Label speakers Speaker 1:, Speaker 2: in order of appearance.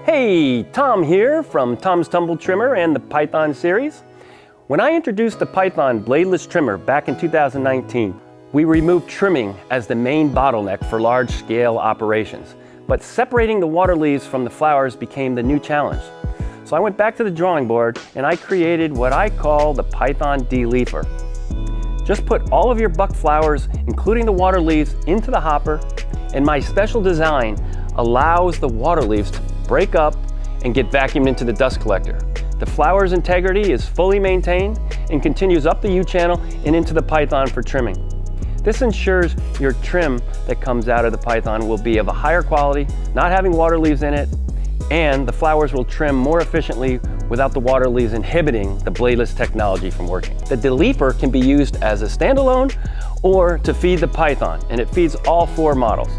Speaker 1: Hey, Tom here from Tom's Tumble Trimmer and the Python series. When I introduced the Python bladeless trimmer back in 2019, we removed trimming as the main bottleneck for large-scale operations. But separating the water leaves from the flowers became the new challenge. So I went back to the drawing board and I created what I call the Python D-LEEFER. Just put all of your buck flowers, including the water leaves, into the hopper, and my special design allows the water leaves to break up and get vacuumed into the dust collector. The flower's integrity is fully maintained and continues up the U-channel and into the Python for trimming. This ensures your trim that comes out of the Python will be of a higher quality, not having water leaves in it, and the flowers will trim more efficiently without the water leaves inhibiting the bladeless technology from working. The D-LEEFER can be used as a standalone or to feed the Python, and it feeds all 4 models.